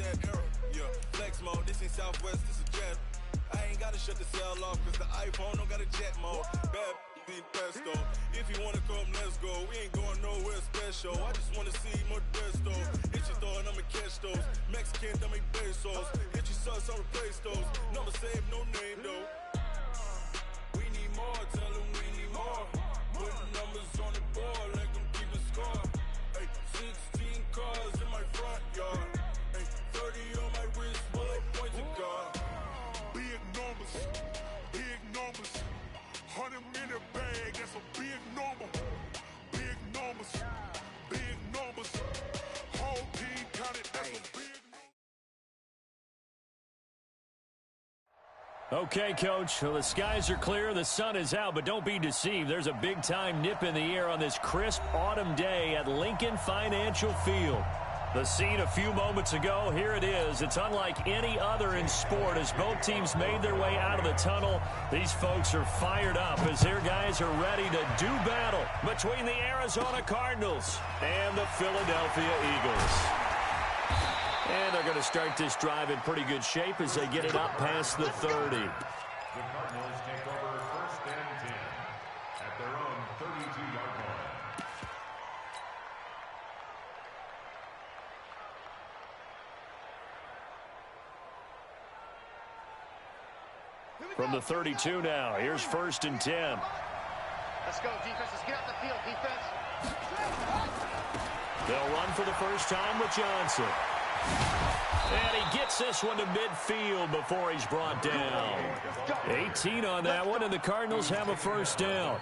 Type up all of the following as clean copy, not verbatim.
that era. Yeah, flex mode, this ain't Southwest, this is jet. I ain't gotta shut the cell off, cause the iPhone don't got a jet mode. Bad be pesto. If you wanna come, let's go. We ain't going nowhere special. I just wanna see more desto. Hit your throw and I'ma catch those. Mexican, dummy pesos. Hit your sus, I'll replace those. Number save, no name though. We need more, tell them we need more. Putting numbers on the board, let them keep a score. Ay, 16 cars in my front yard. Ay, 30 on my wrist, bullet points of God. Big numbers, big numbers. 100 minute bag, that's a big number. Big numbers, big numbers. Whole team counted, that's a big number. Okay, Coach, well, the skies are clear, the sun is out, but don't be deceived. There's a big-time nip in the air on this crisp autumn day at Lincoln Financial Field. The scene a few moments ago, here it is. It's unlike any other in sport as both teams made their way out of the tunnel. These folks are fired up as their guys are ready to do battle between the Arizona Cardinals and the Philadelphia Eagles. And they're going to start this drive in pretty good shape as they get it up past the 30. The Cardinals take over 1st and 10 at their own 32-yard line. From the 32 now, here's 1st and 10. Let's go, defense. Let's get out the field, defense. They'll run for the first time with Johnson. And he gets this one to midfield before he's brought down. 18 on that one, and the Cardinals have a first down.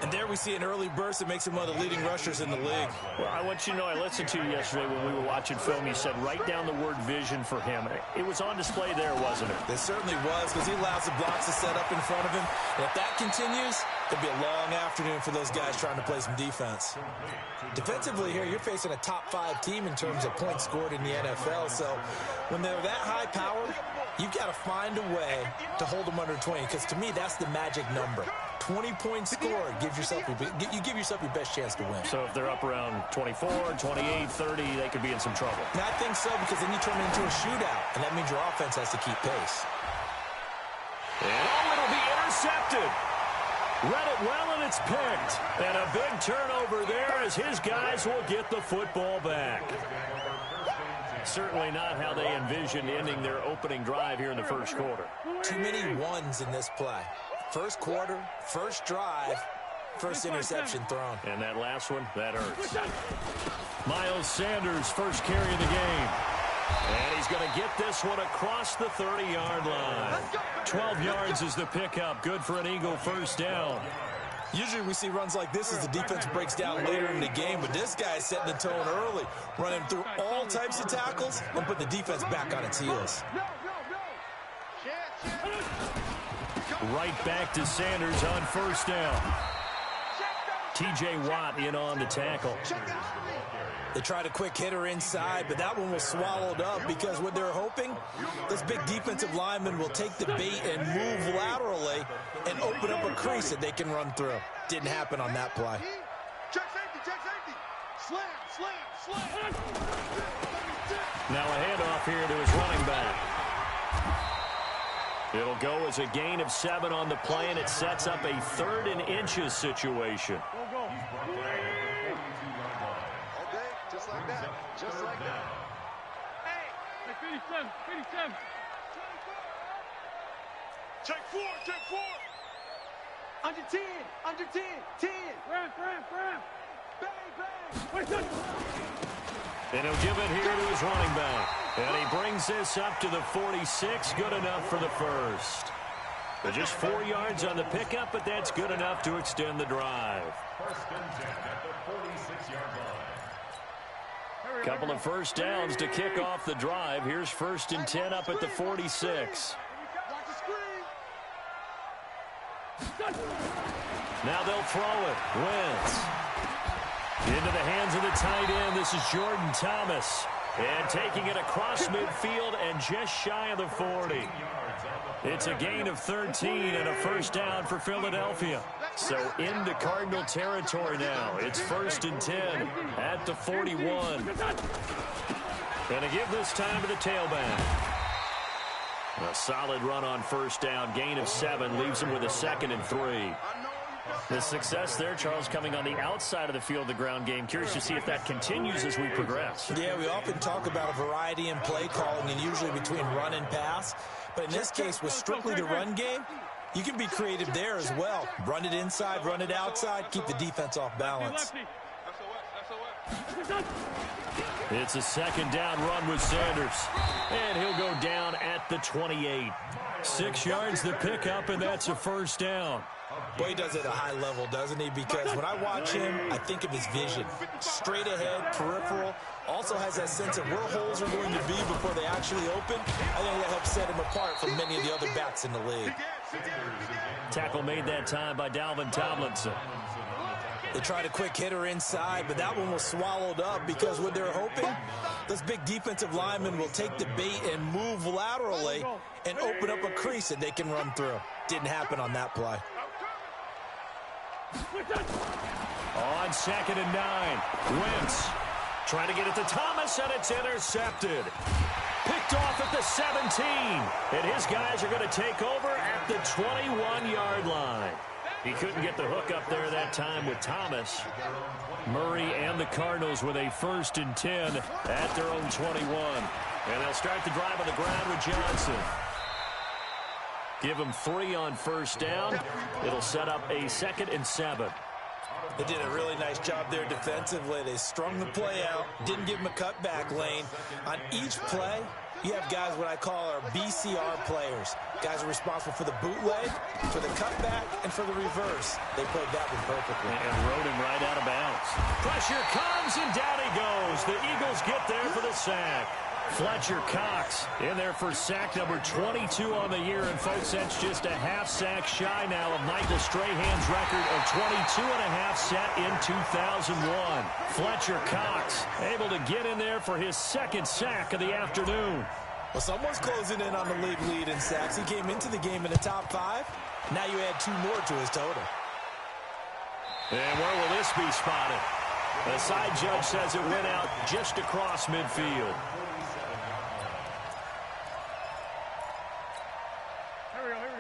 And there we see an early burst that makes him one of the leading rushers in the league. Well, I want you to know, I listened to you yesterday when we were watching film. You said write down the word vision for him. It was on display there, wasn't it? It certainly was, because he allows the blocks to set up in front of him. And if that continues, it'll be a long afternoon for those guys trying to play some defense. Defensively here, you're facing a top-5 team in terms of points scored in the NFL. So when they're that high-powered, you've got to find a way to hold them under 20, because to me, that's the magic number. 20 points scored, you give yourself your best chance to win. So if they're up around 24, 28, 30, they could be in some trouble. And I think so, because then you turn it into a shootout, and that means your offense has to keep pace. And it'll be intercepted. Read it well, and it's picked. And a big turnover there as his guys will get the football back. Certainly not how they envisioned ending their opening drive here in the first quarter. Too many ones in this play. First quarter, first drive, first interception thrown. And that last one, that hurts. Miles Sanders, first carry of the game. And he's going to get this one across the 30-yard line. 12 yards is the pickup. Good for an Eagle first down. Usually we see runs like this as the defense breaks down later in the game, but this guy is setting the tone early, running through all types of tackles and putting the defense back on its heels. Right back to Sanders on first down. T.J. Watt in on the tackle. They tried a quick hitter inside, but that one was swallowed up because what they're hoping, this big defensive lineman will take the bait and move laterally and open up a crease that they can run through. Didn't happen on that play. Check safety. Slam. Now a handoff here to his running back. It'll go as a gain of 7 on the play, and it sets up a 3rd and inches situation. Go. Okay, just like that. Hey, 57. Check four. Under 10. 10. Ram. Bang. And he'll give it here to his running back. And he brings this up to the 46. Good enough for the first. But just 4 yards on the pickup, but that's good enough to extend the drive. 1st and 10 at the 46-yard line. Couple of first downs to kick off the drive. Here's 1st and 10 up at the 46. Now they'll throw it. Wentz. Into the hands of the tight end. This is Jordan Thomas. And taking it across midfield and just shy of the 40. It's a gain of 13 and a first down for Philadelphia. So into Cardinal territory now. It's 1st and 10 at the 41. And to give this time to the tailback. A solid run on first down. Gain of 7 leaves him with a 2nd and 3. The success there, Charles, coming on the outside of the field, the ground game. Curious to see if that continues as we progress. Yeah, we often talk about a variety in play calling and usually between run and pass. But in this case, with strictly the run game, you can be creative there as well. Run it inside, run it outside, keep the defense off balance. It's a 2nd down run with Sanders. And he'll go down at the 28. 6 yards the pickup, and that's a first down. Boy, he does it at a high level, doesn't he? Because when I watch him, I think of his vision. Straight ahead, peripheral. Also has that sense of where holes are going to be before they actually open. I think that helps set him apart from many of the other backs in the league. Tackle made that time by Dalvin Tomlinson. They tried a quick hitter inside, but that one was swallowed up because what they're hoping, those big defensive linemen will take the bait and move laterally and open up a crease that they can run through. Didn't happen on that play. On 2nd and 9, Wentz trying to get it to Thomas, and it's intercepted. Picked off at the 17, and his guys are going to take over at the 21-yard line. He couldn't get the hook up there that time with Thomas. Murray and the Cardinals with a 1st and 10 at their own 21. And they'll start the drive on the ground with Johnson. Give him 3 on first down. It'll set up a 2nd and 7. They did a really nice job there defensively. They strung the play out, didn't give him a cutback lane. On each play, you have guys what I call our BCR players. Guys are responsible for the bootleg, for the cutback, and for the reverse. They played that one perfectly. And rode him right out of bounds. Pressure comes, and down he goes. The Eagles get there for the sack. Fletcher Cox in there for sack number 22 on the year. And, folks, that's just a half sack shy now of Michael Strahan's record of 22 and a half set in 2001. Fletcher Cox able to get in there for his 2nd sack of the afternoon. Well, someone's closing in on the league lead in sacks. He came into the game in the top 5. Now you add 2 more to his total. And where will this be spotted? The side judge says it went out just across midfield.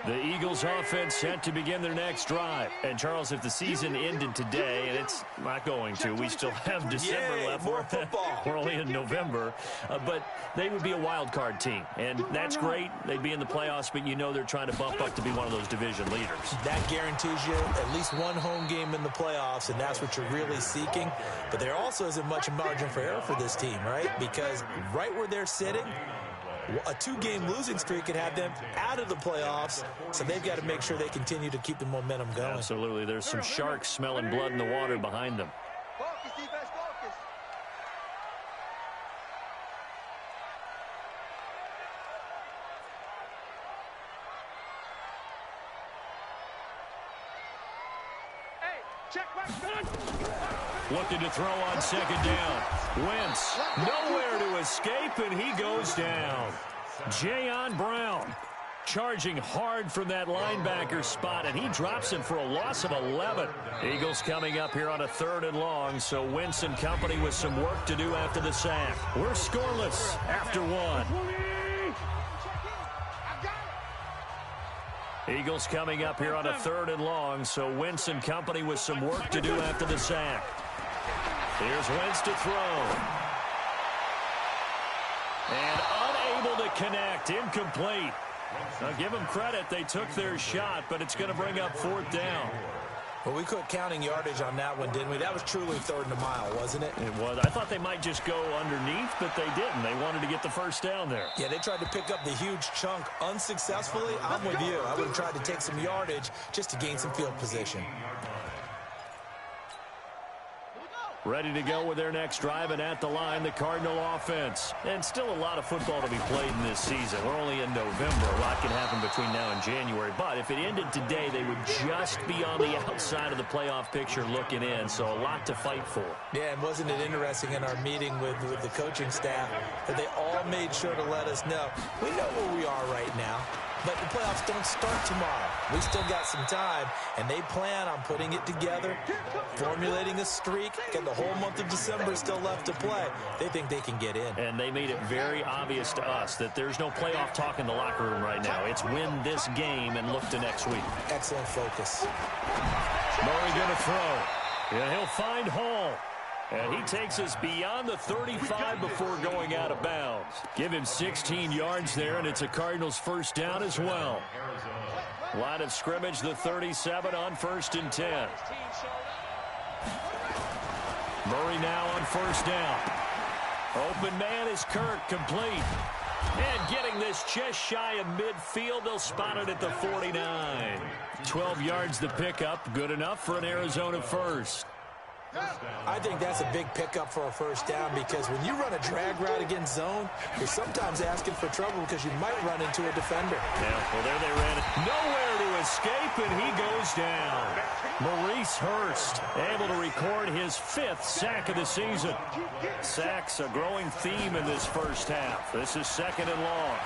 The Eagles offense set to begin their next drive. And, Charles, if the season ended today, and it's not going to, we still have December left. More football. We're only in November. But they would be a wild card team. And that's great. They'd be in the playoffs, but you know they're trying to bump up to be one of those division leaders. That guarantees you at least one home game in the playoffs, and that's what you're really seeking. But there also isn't much margin for error for this team, right? Because right where they're sitting, a 2-game losing streak could have them out of the playoffs, so they've got to make sure they continue to keep the momentum going. Absolutely. There's some sharks smelling blood in the water behind them. Focus, defense, focus. Hey, check back. Looking to throw on 2nd down. Wentz nowhere to escape, and he goes down. Jayon Brown charging hard from that linebacker spot, and he drops him for a loss of 11. Eagles coming up here on a 3rd and long, so Wentz and company with some work to do after the sack. We're scoreless after 1. Eagles coming up here on a 3rd and long, so Wentz and company with some work to do after the sack. Here's Wentz to throw. And unable to connect. Incomplete. Now give them credit. They took their shot, but it's going to bring up 4th down. Well, we quit counting yardage on that one, didn't we? That was truly 3rd and a mile, wasn't it? It was. I thought they might just go underneath, but they didn't. They wanted to get the first down there. Yeah, they tried to pick up the huge chunk unsuccessfully. I'm with you. I would have tried to take some yardage just to gain some field position. Ready to go with their next drive, and at the line, the Cardinal offense. And still a lot of football to be played in this season. We're only in November. A lot can happen between now and January. But if it ended today, they would just be on the outside of the playoff picture looking in. So a lot to fight for. Yeah, and wasn't it interesting in our meeting with the coaching staff that they all made sure to let us know, we know where we are right now. But the playoffs don't start tomorrow. We still got some time, and they plan on putting it together, formulating a streak. Got the whole month of December still left to play. They think they can get in. And they made it very obvious to us that there's no playoff talk in the locker room right now. It's win this game and look to next week. Excellent focus. Murray going to throw. Yeah, he'll find Hall. And he takes us beyond the 35 before going out of bounds. Give him 16 yards there, and it's a Cardinals first down as well. Line of scrimmage, the 37 on 1st and 10. Murray now on first down. Open man is Kirk, complete. And getting this just shy of midfield, they'll spot it at the 49. 12 yards the pickup, good enough for an Arizona first. I think that's a big pickup for a first down because when you run a drag route against zone, you're sometimes asking for trouble because you might run into a defender. Yeah, well, there they ran it. Nowhere to escape, and he goes down. Maurice Hurst able to record his 5th sack of the season. Sacks a growing theme in this first half. This is 2nd and long.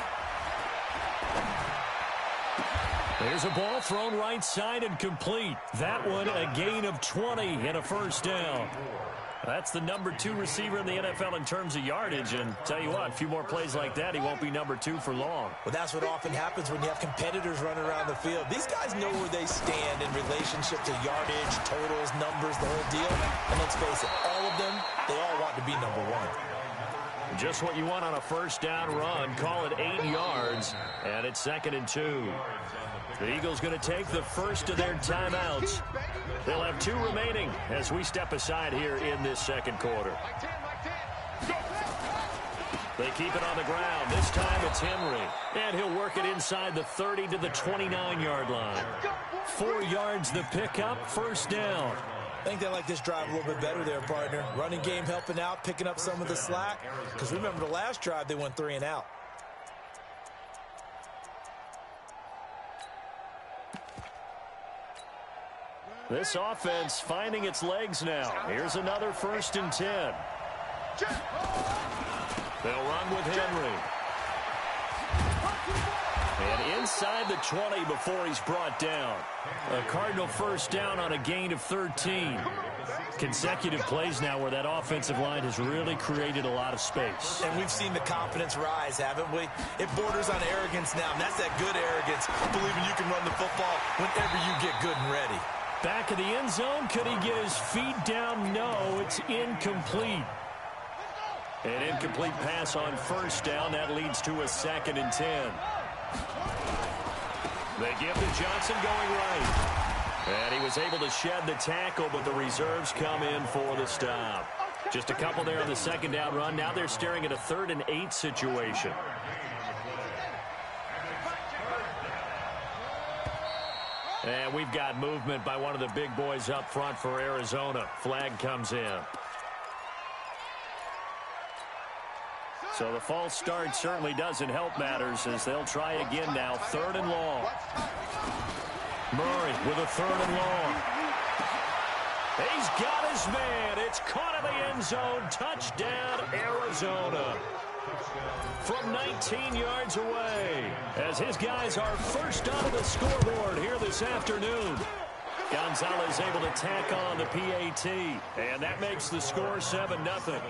There's a ball thrown right side and complete. That one a gain of 20 and a first down. That's the number 2 receiver in the NFL in terms of yardage. And tell you what, a few more plays like that, he won't be number 2 for long. Well, that's what often happens when you have competitors running around the field. These guys know where they stand in relationship to yardage, totals, numbers, the whole deal. And let's face it, all of them, they all want to be number 1. Just what you want on a first down run. Call it 8 yards, and it's 2nd and 2. The Eagles going to take the first of their timeouts. They'll have 2 remaining as we step aside here in this second quarter. They keep it on the ground. This time it's Henry. And he'll work it inside the 30 to the 29-yard line. 4 yards the pickup, first down. I think they like this drive a little bit better there, partner. Running game helping out, picking up some of the slack. Because remember the last drive, they went 3 and out. This offense finding its legs now. Here's another 1st and 10. They'll run with Henry. And inside the 20 before he's brought down. A Cardinal first down on a gain of 13. Consecutive plays now where that offensive line has really created a lot of space. And we've seen the confidence rise, haven't we? It borders on arrogance now, and that's that good arrogance, believing you can run the football whenever you get good and ready. Back of the end zone, could he get his feet down? No, it's incomplete. An incomplete pass on first down. That leads to a 2nd and 10. They give to Johnson going right. And he was able to shed the tackle, but the reserves come in for the stop. Just a couple there on the 2nd down run. Now they're staring at a 3rd and 8 situation. And we've got movement by one of the big boys up front for Arizona. Flag comes in. So the false start certainly doesn't help matters as they'll try again now. 3rd and long. Murray with a 3rd and long. He's got his man. It's caught in the end zone. Touchdown, Arizona. From 19 yards away, as his guys are first on the scoreboard here this afternoon. Gonzalez able to tack on the PAT, and that makes the score 7-0.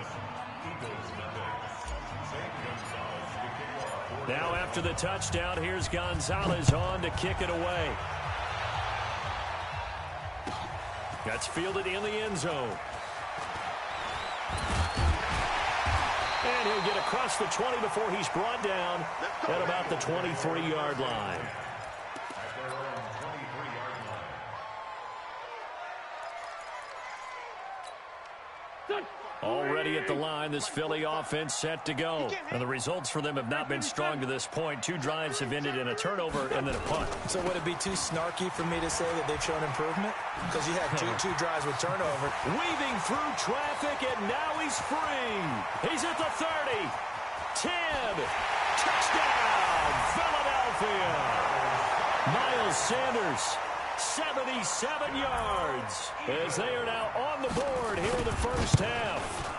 Now after the touchdown, here's Gonzalez on to kick it away. That's fielded in the end zone. And he'll get across the 20 before he's brought down at about the 23-yard line. Already at the line, this Philly offense set to go. And the results for them have not been strong to this point. 2 drives have ended in a turnover and then a punt. So would it be too snarky for me to say that they've shown improvement? Because you had two drives with turnover. Weaving through traffic, and now he's free. He's at the 30. 10. Touchdown, Philadelphia. Miles Sanders, 77 yards, as they are now on the board here in the first half.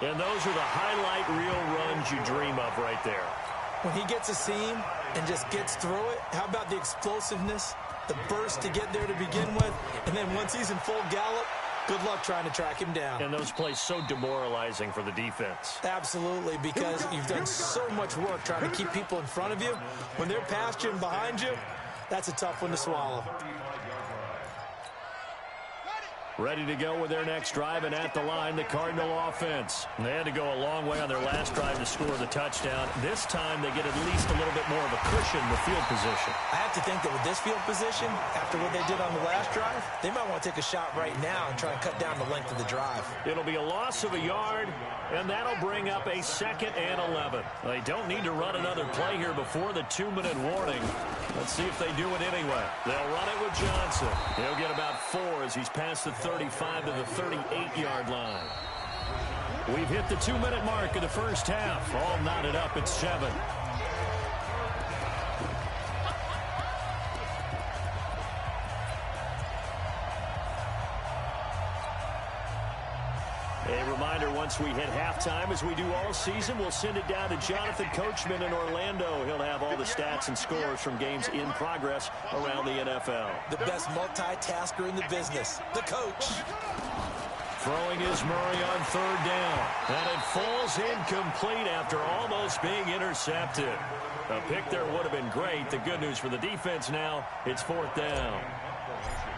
And those are the highlight reel runs you dream of right there. When he gets a seam and just gets through it, how about the explosiveness, the burst to get there to begin with, and then once he's in full gallop, good luck trying to track him down. And those plays so demoralizing for the defense. Absolutely, because you've done so much work trying to keep people in front of you. When they're past you and behind you, that's a tough one to swallow. Ready to go with their next drive, and at the line, the Cardinal offense. They had to go a long way on their last drive to score the touchdown. This time, they get at least a little bit more of a cushion with field position. I have to think that with this field position, after what they did on the last drive, they might want to take a shot right now and try and cut down the length of the drive. It'll be a loss of a yard, and that'll bring up a 2nd and 11. They don't need to run another play here before the 2-minute warning. Let's see if they do it anyway. They'll run it with Johnson. He'll get about 4 as he's past the 35 to the 38-yard line. We've hit the 2-minute mark of the first half. All knotted up at 7. A reminder, once we hit halftime, as we do all season, we'll send it down to Jonathan Coachman in Orlando. He'll have all the stats and scores from games in progress around the NFL. The best multitasker in the business, the coach. Throwing is Murray on 3rd down. And it falls incomplete after almost being intercepted. A pick there would have been great. The good news for the defense now, it's 4th down.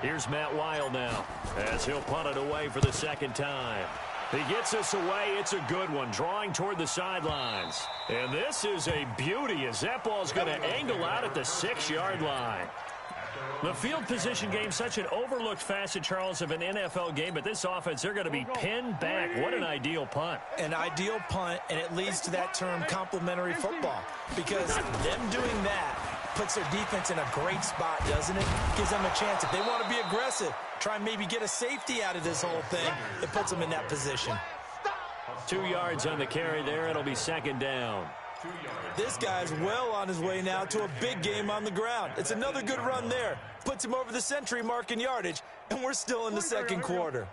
Here's Matt Weil now, as he'll punt it away for the 2nd time. He gets us away. It's a good one, drawing toward the sidelines. And this is a beauty as that ball's going to angle out at the 6-yard line. The field position game, such an overlooked facet, Charles, of an NFL game, but this offense, they're going to be pinned back. What an ideal punt. An ideal punt, and it leads to that term complementary football, because them doing that puts their defense in a great spot, doesn't it? Gives them a chance. If they want to be aggressive, try and maybe get a safety out of this whole thing, it puts them in that position. 2 yards on the carry there. It'll be 2nd down. This guy's well on his way now to a big game on the ground. It's another good run there. Puts him over the century mark in yardage, and we're still in the 2nd quarter.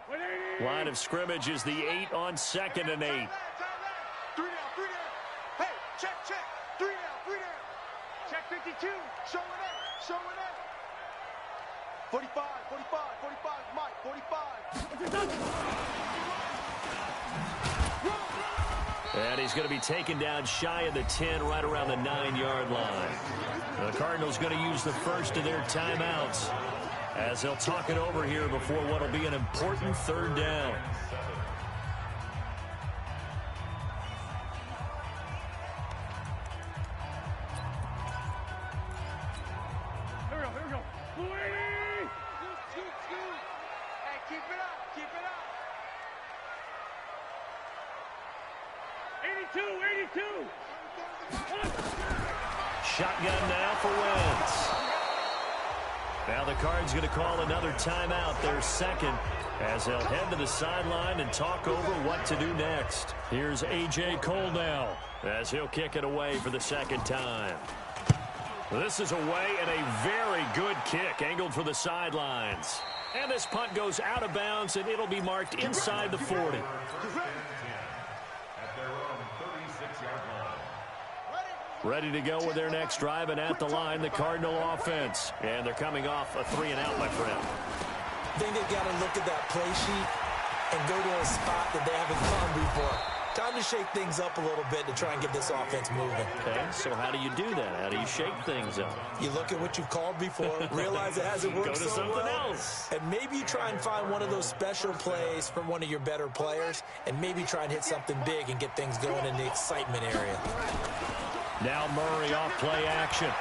Line of scrimmage is the 8 on 2nd and 8. 3 down, 3 down. Hey, check. 3 down, 3 down. Check 52. Showing up, showing up. 45, Mike, 45. And he's going to be taken down shy of the 10, right around the 9-yard line. The Cardinals going to use the first of their timeouts as they'll talk it over here before what will be an important 3rd down. Here we go. Hey, keep it up. 82. Shotgun now for Wentz. Now the Cards going to call another timeout, their 2nd, as they'll head to the sideline and talk over what to do next. Here's A.J. Cole now, as he'll kick it away for the 2nd time. This is away, and a very good kick, angled for the sidelines. And this punt goes out of bounds, and it'll be marked inside the 40. Ready to go with their next drive, and at the line, the Cardinal offense. And they're coming off a 3-and-out, my friend. I think they've got to look at that play sheet and go to a spot that they haven't gone before. Time to shake things up a little bit to try and get this offense moving. Okay, so how do you do that? How do you shake things up? You look at what you've called before, realize it hasn't worked Go to so something well, else. and maybe you try and find one of those special plays from one of your better players, and maybe try and hit something big and get things going in the excitement area. Now Murray off play action.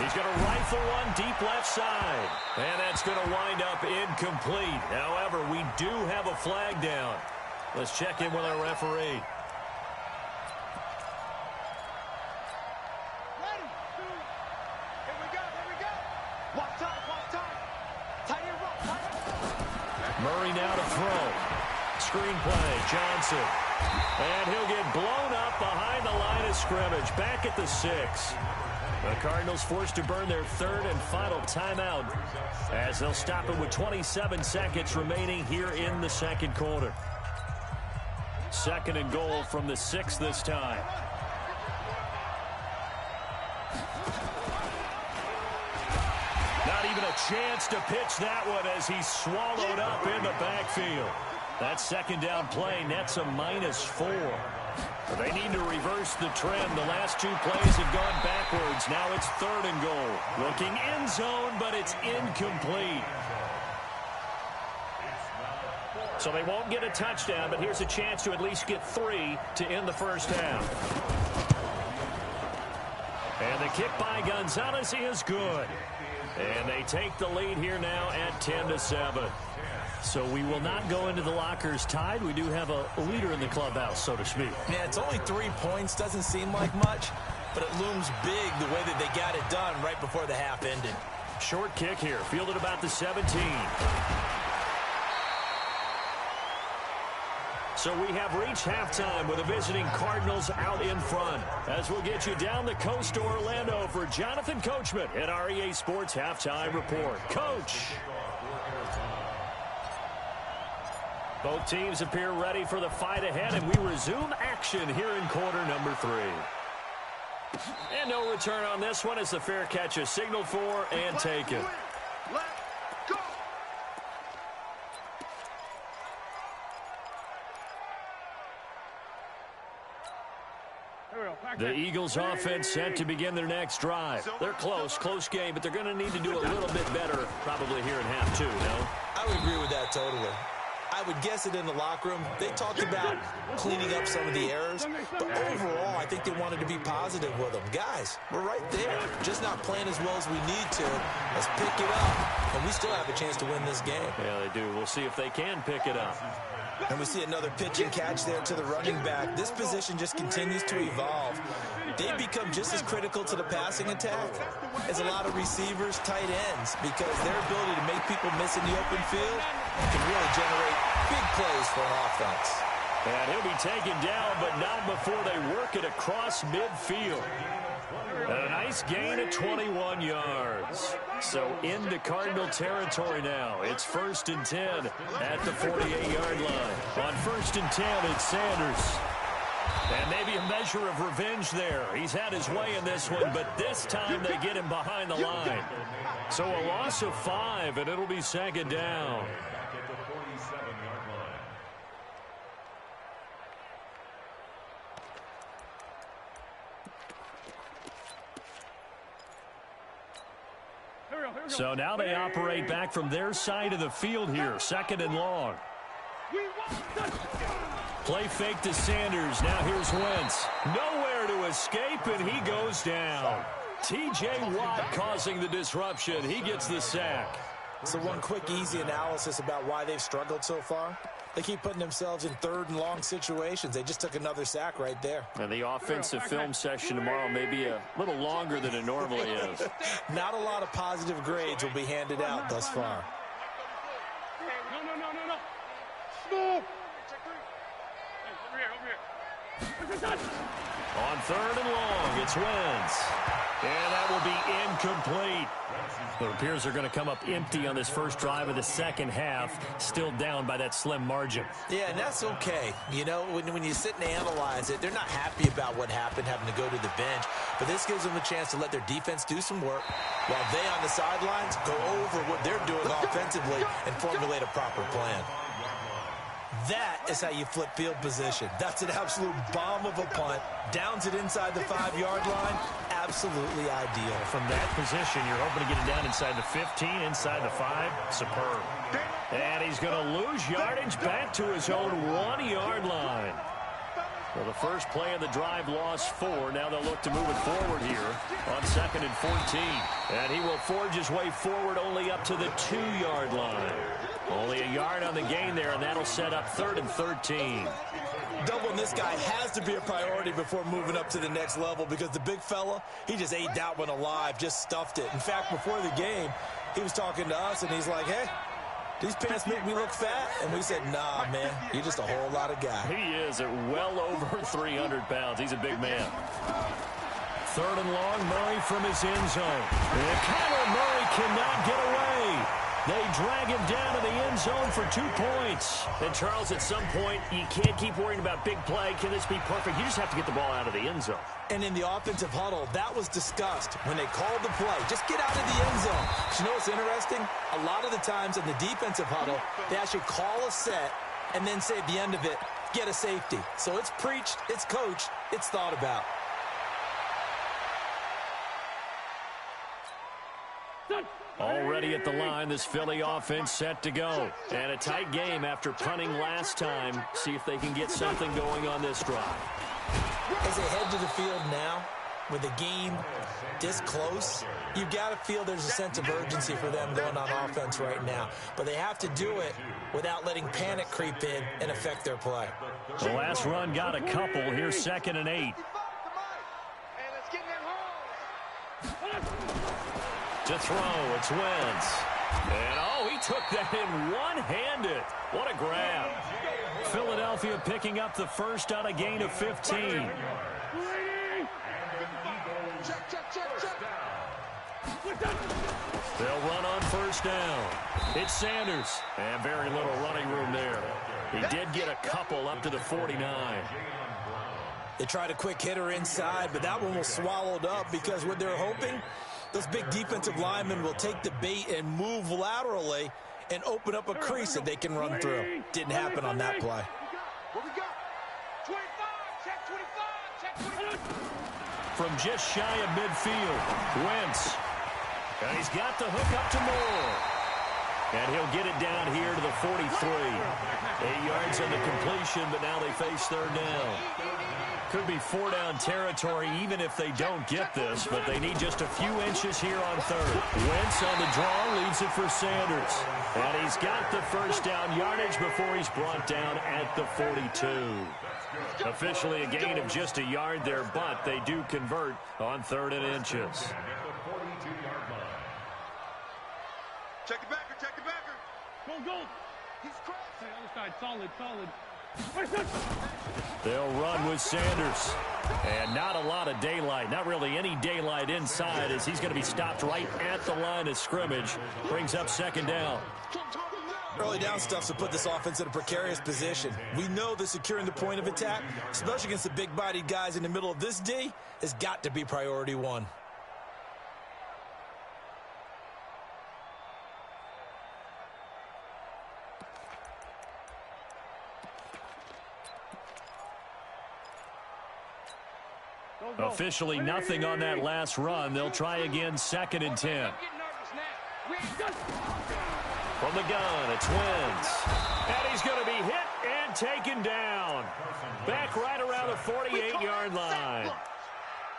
He's going to rifle one deep left side. And that's going to wind up incomplete. However, we do have a flag down. Let's check in with our referee. Ready? Here we go. Watch time. Tight end rope. Murray now to throw. Screenplay, Johnson. And he'll get blown up behind the line of scrimmage. Back at the 6. The Cardinals forced to burn their 3rd and final timeout as they'll stop it with 27 seconds remaining here in the 2nd quarter. 2nd and goal from the 6 this time. Not even a chance to pitch that one as he's swallowed up in the backfield. That second down play nets a -4. They need to reverse the trend. The last two plays have gone backwards. Now it's 3rd and goal. Looking end zone, but it's incomplete. So they won't get a touchdown, but here's a chance to at least get 3 to end the first half. And the kick by Gonzalez is good. And they take the lead here now at 10-7. So we will not go into the lockers tied. We do have a leader in the clubhouse, so to speak. Yeah, it's only 3 points. Doesn't seem like much, but it looms big the way that they got it done right before the half ended. Short kick here, fielded about the 17. So we have reached halftime with the visiting Cardinals out in front. As we'll get you down the coast to Orlando for Jonathan Coachman at our EA Sports Halftime Report. Coach. Both teams appear ready for the fight ahead, and we resume action here in quarter number 3. And no return on this one as the fair catch is signaled for and taken. The Eagles offense set to begin their next drive. They're close game, but they're going to need to do a little bit better probably here in half 2, no? I would agree with that totally. I would guess it in the locker room. They talked about cleaning up some of the errors, but overall, I think they wanted to be positive with them. Guys, we're right there. Just not playing as well as we need to. Let's pick it up, and we still have a chance to win this game. Yeah, they do. We'll see if they can pick it up. And we see another pitch and catch there to the running back. This position just continues to evolve. They become just as critical to the passing attack as a lot of receivers, tight ends, because their ability to make people miss in the open field can really generate big plays for an offense. And he'll be taken down, but not before they work it across midfield. And a nice gain of 21 yards. So into Cardinal territory now. It's 1st and 10 at the 48-yard line. On 1st and 10, it's Sanders. And maybe a measure of revenge there. He's had his way in this one, but this time they get him behind the line. So a loss of 5, and it'll be 2nd down. So now they operate back from their side of the field here. 2nd and long. Play fake to Sanders. Now here's Wentz. Nowhere to escape, and he goes down. T.J. Watt causing the disruption. He gets the sack. So one quick, easy analysis about why they've struggled so far. They keep putting themselves in 3rd and long situations. They just took another sack right there. And the offensive film session tomorrow may be a little longer than it normally is. Not a lot of positive grades will be handed out thus far. No. On 3rd and long, it's Wentz. And that will be incomplete. It appears they're going to come up empty on this first drive of the second half, still down by that slim margin. Yeah, and that's okay. You know, when you sit and analyze it, they're not happy about what happened, having to go to the bench. But this gives them a chance to let their defense do some work while they on the sidelines go over what they're doing offensively and formulate a proper plan. That is how you flip field position. That's an absolute bomb of a punt. Downs it inside the 5-yard line. Absolutely ideal. From that position, you're hoping to get it down inside the 15, inside the 5. Superb. And he's going to lose yardage back to his own 1-yard line. Well, the first play of the drive lost 4. Now they'll look to move it forward here on 2nd and 14. And he will forge his way forward only up to the 2-yard line. Only a yard on the gain there, and that'll set up 3rd and 13. Doubling this guy has to be a priority before moving up to the next level because the big fella, he just ate that one alive, just stuffed it. In fact, before the game, he was talking to us, and he's like, hey, these pants make me look fat. And we said, nah, man, you're just a whole lot of guy. He is at well over 300 pounds. He's a big man. 3rd and long, Murray from his end zone. And Kyler Murray cannot get away. They drag him down to the end zone for 2 points. And, Charles, at some point, you can't keep worrying about big play. Can this be perfect? You just have to get the ball out of the end zone. And in the offensive huddle, that was discussed when they called the play. Just get out of the end zone. But you know what's interesting? A lot of the times in the defensive huddle, they actually call a set and then say at the end of it, get a safety. So it's preached, it's coached, it's thought about. Already at the line, this Philly offense set to go. And a tight game after punting last time. See if they can get something going on this drive. As they head to the field now, with the game this close, you've got to feel there's a sense of urgency for them going on offense right now. But they have to do it without letting panic creep in and affect their play. The last run got a couple. Here's 2nd and 8. To throw, it's Wentz. And, oh, he took that in one-handed. What a grab. Philadelphia picking up the first on a gain of 15. They'll run on first down. It's Sanders. And very little running room there. He did get a couple up to the 49. They tried a quick hitter inside, but that one was swallowed up because what they're hoping, those big defensive linemen will take the bait and move laterally and open up a crease that they can run through. Didn't happen on that play. What we got? 25, check 25, check 25. From just shy of midfield, Wentz. And he's got the hook up to Moore. And he'll get it down here to the 43. 8 yards on the completion, but now they face third down. Could be 4-down territory even if they don't get this, but they need just a few inches here on third. Wentz on the draw, leaves it for Sanders. And he's got the first down yardage before he's brought down at the 42. Officially a gain of just a yard there, but they do convert on 3rd and inches. Check the backer, check the backer. Go, go. He's crazy. Hey, other side, solid, solid. They'll run with Sanders. And not a lot of daylight. Not really any daylight inside as he's going to be stopped right at the line of scrimmage. Brings up 2nd down. Early down stuff to put this offense in a precarious position. We know that securing the point of attack, especially against the big-bodied guys in the middle of this D, has got to be priority one. Officially nothing on that last run. They'll try again 2nd and 10. From the gun, it's Wentz. And he's going to be hit and taken down. Back right around the 48-yard line.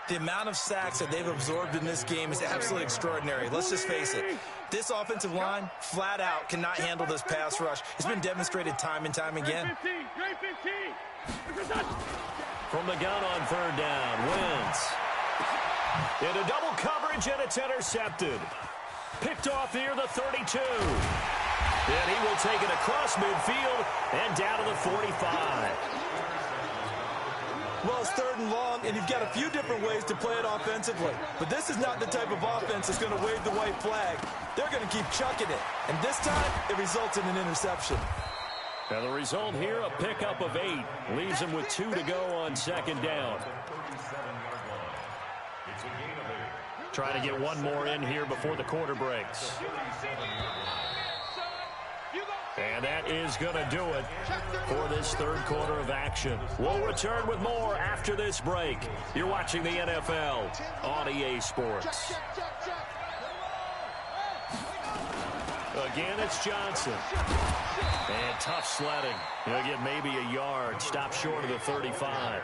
The amount of sacks that they've absorbed in this game is absolutely extraordinary. Let's just face it. This offensive line, flat out, cannot handle this pass rush. It's been demonstrated time and time again. From the gun on 3rd down, Wentz. Into double coverage, and it's intercepted. Picked off near the 32. And he will take it across midfield and down to the 45. Well, it's 3rd and long, and you've got a few different ways to play it offensively. But this is not the type of offense that's going to wave the white flag. They're going to keep chucking it. And this time, it results in an interception. And the result here, a pickup of 8. Leaves him with 2 to go on 2nd down. Try to get one more in here before the quarter breaks. And that is going to do it for this 3rd quarter of action. We'll return with more after this break. You're watching the NFL on EA Sports. Again, it's Johnson. And tough sledding. He'll get maybe a yard. Stop short of the 35.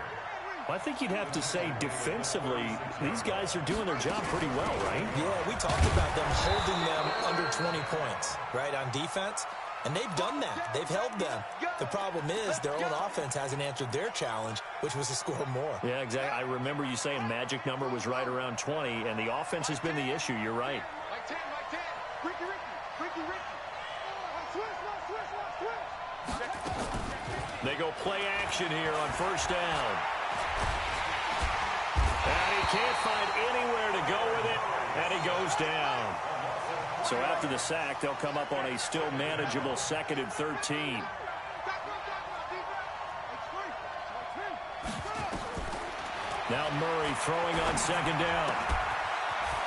Well, I think you'd have to say defensively, these guys are doing their job pretty well, right? Yeah, we talked about them holding them under 20 points, right, on defense. And they've done that. They've held them. The problem is their own offense hasn't answered their challenge, which was to score more. Yeah, exactly. I remember you saying magic number was right around 20, and the offense has been the issue. You're right. Like 10, like 10. Ricky. They go play action here on 1st down. And he can't find anywhere to go with it, and he goes down. So after the sack, they'll come up on a still manageable 2nd and 13. Now Murray throwing on 2nd down.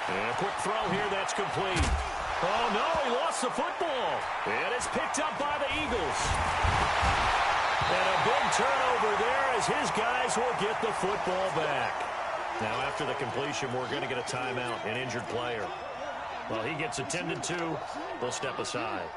And a quick throw here that's complete. Oh, no, he lost the football. And it's picked up by the Eagles. And a big turnover there as his guys will get the football back. Now, after the completion, we're going to get a timeout, an injured player. Well, he gets attended to. They'll step aside.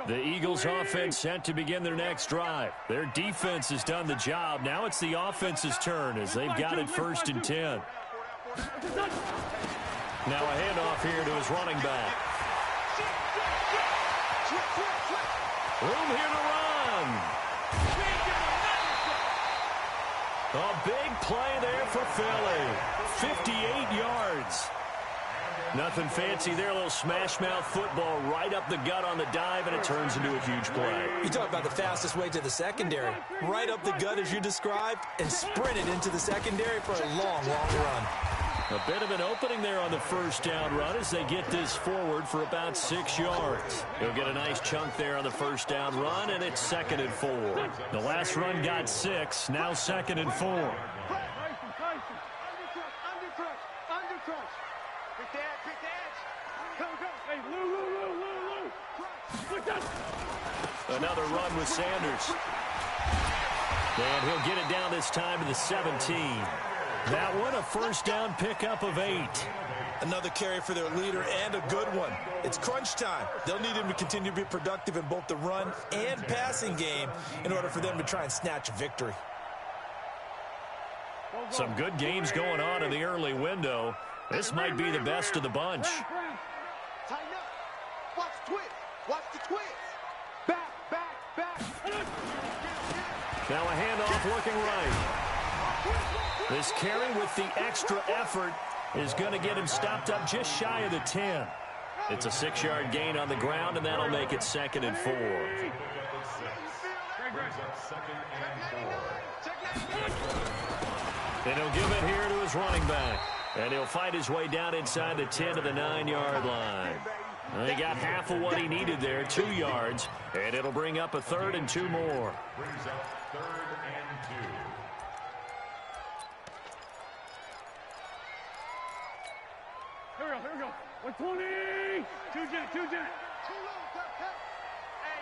The Eagles offense set to begin their next drive. Their defense has done the job. Now it's the offense's turn as they've got it 1st and 10. Now a handoff here to his running back. Room here to run. A big play there for Philly. 58 yards. Nothing fancy there, a little smash-mouth football right up the gut on the dive, and it turns into a huge play. You talk about the fastest way to the secondary. Right up the gut as you described, and sprinted into the secondary for a long, long run. A bit of an opening there on the 1st down run as they get this forward for about 6 yards. He'll get a nice chunk there on the 1st down run, and it's 2nd and 4. The last run got 6, now 2nd and 4. Another run with Sanders. And he'll get it down this time to the 17. That one a 1st down pickup of 8. Another carry for their leader and a good one. It's crunch time. They'll need him to continue to be productive in both the run and passing game in order for them to try and snatch a victory. Some good games going on in the early window. This might be the best of the bunch. Tighten up. Watch the twist. Watch the twist. Back. Now a handoff looking right. This carry with the extra effort is going to get him stopped up just shy of the 10. It's a 6-yard gain on the ground, and that'll make it 2nd and 4. And he'll give it here to his running back. And he'll fight his way down inside the 10 to the 9-yard line. Well, he got half of what he needed there, 2 yards, and it'll bring up a 3rd and 2 more. Brings up 3rd and 2. Here we go. 120. 2-jet. Too low. Hey,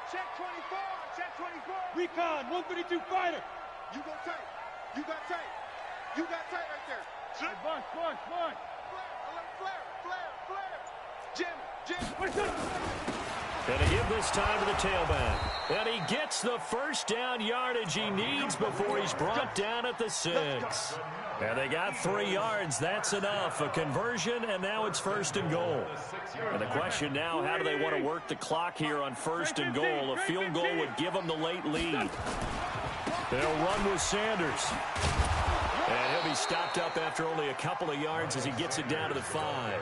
check 24. Check 24. Recon, 132 fighter. You go tight. You got tight. You got tight right there. Hey, Bush. Flare. Jim. Gonna give this time to the tailback. And he gets the 1st down yardage he needs before he's brought down at the 6. And they got 3 yards. That's enough. A conversion, and now it's 1st and goal. And the question now, how do they want to work the clock here on 1st and goal? A field goal would give them the late lead. They'll run with Sanders. And he'll be stopped up after only a couple of yards as he gets it down to the 5.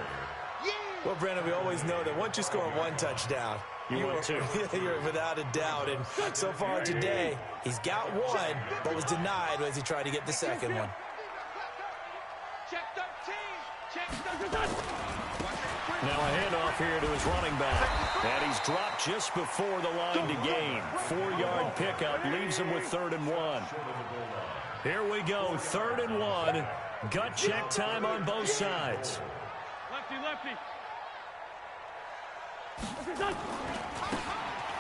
Well, Brandon, we always know that once you score 1 touchdown, you're 2. You're without a doubt. And so far today, he's got 1, but was denied as he tried to get the 2nd one. Check 13. Check 13. Now a handoff here to his running back. And he's dropped just before the line to gain. 4-yard pickup leaves him with 3rd and 1. Here we go, 3rd and 1. Gut check time on both sides. Lefty.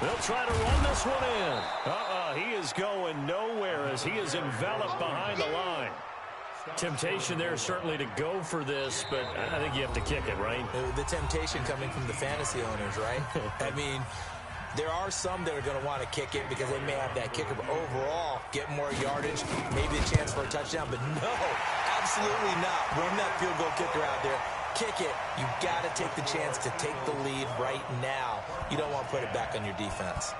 They'll try to run this one in. He is going nowhere as he is enveloped behind the line. Temptation there certainly to go for this, but I think you have to kick it, right? The temptation coming from the fantasy owners, right? I mean, there are some that are going to want to kick it because they may have that kicker, but overall, get more yardage, maybe a chance for a touchdown. But no, absolutely not. Run that field goal kicker out there. Kick it. You got to take the chance to take the lead right now. You don't want to put it back on your defense.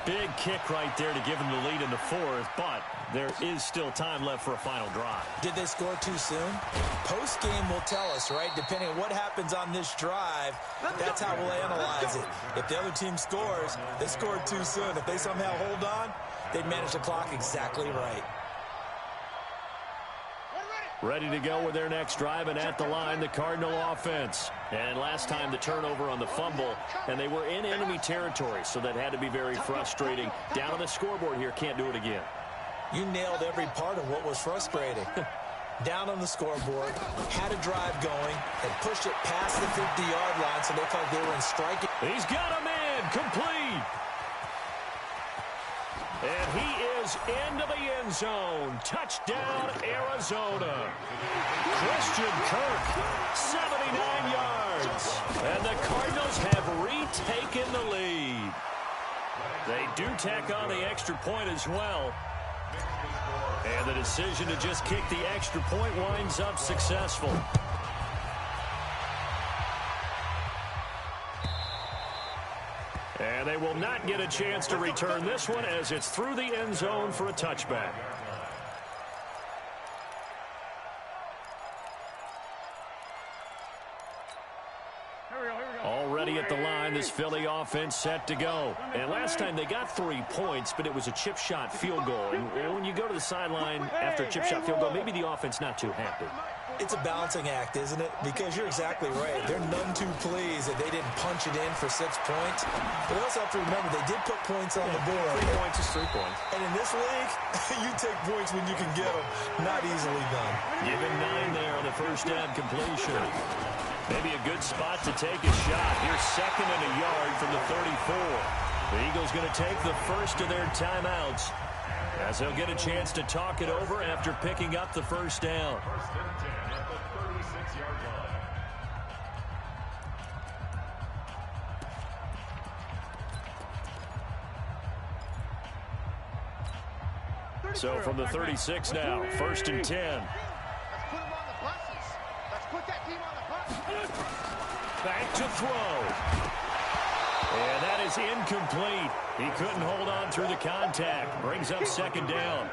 Big kick right there to give them the lead in the fourth, but there is still time left for a final drive. Did they score too soon? Post-game will tell us, right? Depending on what happens on this drive, that's how we'll analyze it. If the other team scores, they scored too soon. If they somehow hold on, they'd manage the clock exactly right. Ready to go with their next drive, and at the line, the Cardinal offense. And last time, the turnover on the fumble, and they were in enemy territory, so that had to be very frustrating. Down on the scoreboard here, can't do it again. You nailed every part of what was frustrating. Down on the scoreboard, had a drive going, had pushed it past the 50-yard line, so they felt they were in striking. He's got him in, complete. And he is into the end zone. Touchdown, Arizona. Christian Kirk, 79 yards. And the Cardinals have retaken the lead. They do tack on the extra point as well. And the decision to just kick the extra point winds up successful. And they will not get a chance to return this one as it's through the end zone for a touchback. Already at the line, this Philly offense set to go. And last time they got 3 points, but it was a chip shot field goal. And when you go to the sideline after a chip shot field goal, maybe the offense not too happy. It's a balancing act, isn't it? Because you're exactly right. They're none too pleased that they didn't punch it in for 6 points. But they also have to remember they did put points on the board. 3 points is 3 points. And in this league, you take points when you can get them. Not easily done. Given 9 there on the first down completion. Maybe a good spot to take a shot. Here's 2nd and a yard from the 34. The Eagles going to take the first of their timeouts as they'll get a chance to talk it over after picking up the first down. 1st and 10 at the 36-yard line. So from the 36 now, 1st and 10. Let's put them on the buses. Let's put that team on the bus. Back to throw. And that is incomplete. He couldn't hold on through the contact. Brings up 2nd down.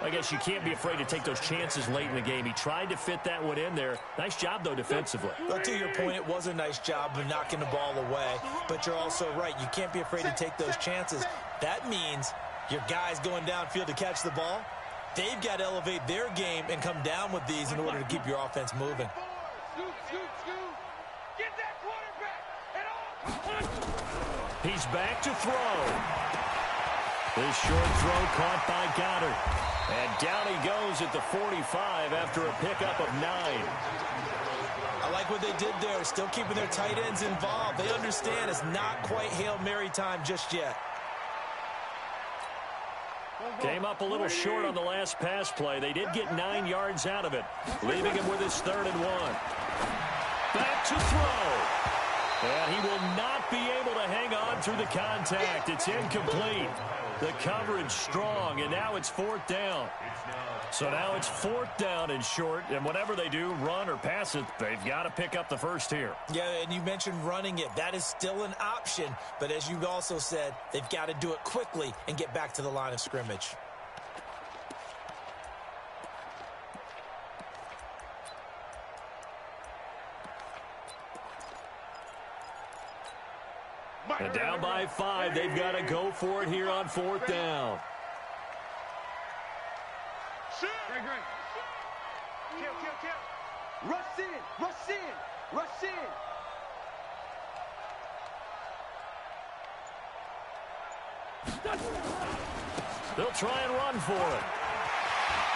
I guess you can't be afraid to take those chances late in the game. He tried to fit that one in there. Nice job, though, defensively. Well, to your point, it was a nice job of knocking the ball away. But you're also right. You can't be afraid to take those chances. That means your guys going downfield to catch the ball, they've got to elevate their game and come down with these in order to keep your offense moving. Scoot, scoot, scoot. Get that quarterback. And off. He's back to throw. This short throw caught by Goddard. And down he goes at the 45 after a pickup of 9. I like what they did there, still keeping their tight ends involved. They understand it's not quite Hail Mary time just yet. Came up a little short on the last pass play. They did get 9 yards out of it, leaving him with his 3rd and 1. Back to throw. And he will not be able to hang on through the contact. It's incomplete. The coverage strong, and now it's 4th down. So now it's 4th down and short, and whatever they do, run or pass it, they've got to pick up the first here. Yeah, and you mentioned running it. That is still an option, but as you also said, they've got to do it quickly and get back to the line of scrimmage. And down by 5, they've got to go for it here on 4th down. Great, great. Kill, kill, kill. Rush in, rush in, rush in. They'll try and run for it.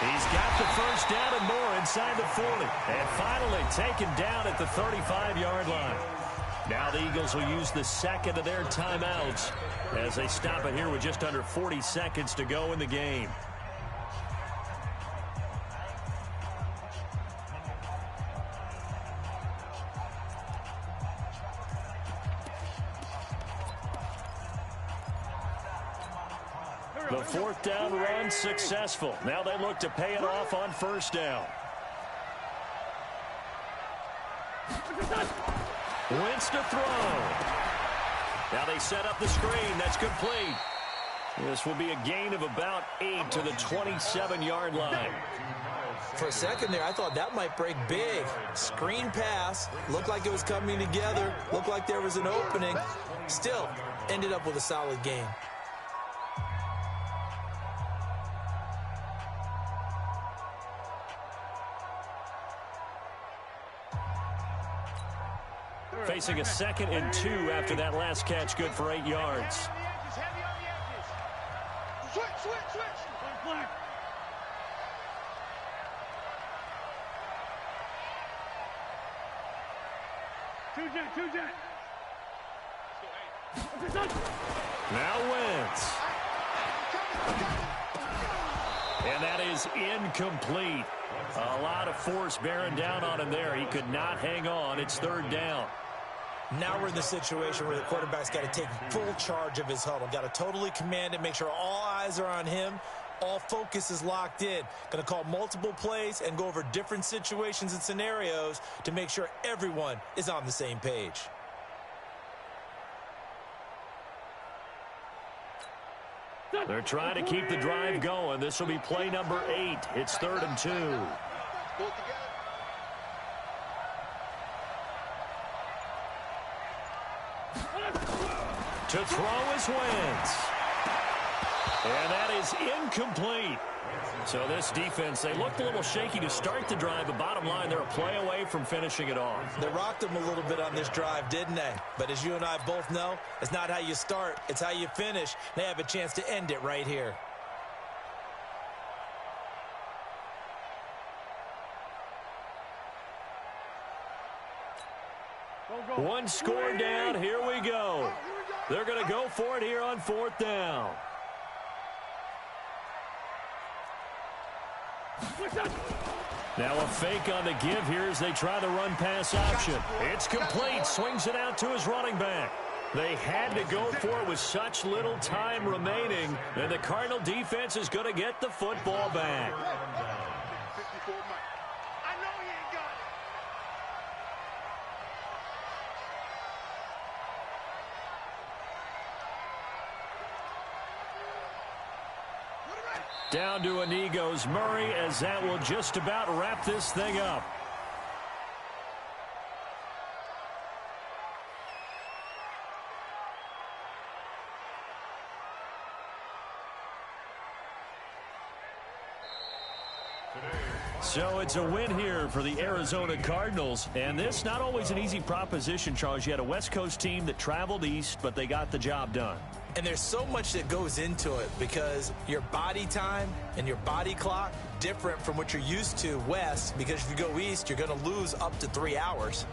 He's got the first down and more inside the 40. And finally taken down at the 35-yard line. Now the Eagles will use the 2nd of their timeouts as they stop it here with just under 40 seconds to go in the game. The 4th down run successful. Now they look to pay it off on 1st down. Wentz to throw. Now they set up the screen. That's complete. This will be a gain of about 8 to the 27-yard line. For a second there, I thought that might break big. Screen pass. Looked like it was coming together. Looked like there was an opening. Still, ended up with a solid gain. Facing a 2nd and 2 after that last catch, good for 8 yards. Heavy on the edges. Switch. Flag. Two jet. Now Wentz. And that is incomplete. A lot of force bearing down on him there. He could not hang on. It's 3rd down. Now we're in the situation where the quarterback's got to take full charge of his huddle. Got to totally command it, make sure all eyes are on him. All focus is locked in. Going to call multiple plays and go over different situations and scenarios to make sure everyone is on the same page. They're trying to keep the drive going. This will be play number 8. It's 3rd and 2. To throw is Wentz. And that is incomplete. So this defense, they looked a little shaky to start the drive, but bottom line, they're a play away from finishing it off. They rocked them a little bit on this drive, didn't they? But as you and I both know, it's not how you start, it's how you finish. They have a chance to end it right here. One score down. Here we go. They're going to go for it here on 4th down. Now a fake on the give here as they try the run pass option. It's complete. Swings it out to his running back. They had to go for it with such little time remaining, and the Cardinal defense is going to get the football back. Down to a knee goes Murray, as that will just about wrap this thing up. So it's a win here for the Arizona Cardinals. And this not always an easy proposition, Charles. You had a West Coast team that traveled east, but they got the job done. And there's so much that goes into it because your body time and your body clock different from what you're used to west, because if you go east, you're going to lose up to 3 hours,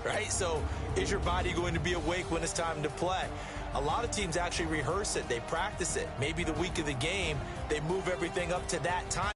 right? So is your body going to be awake when it's time to play? A lot of teams actually rehearse it. They practice it. Maybe the week of the game, they move everything up to that time.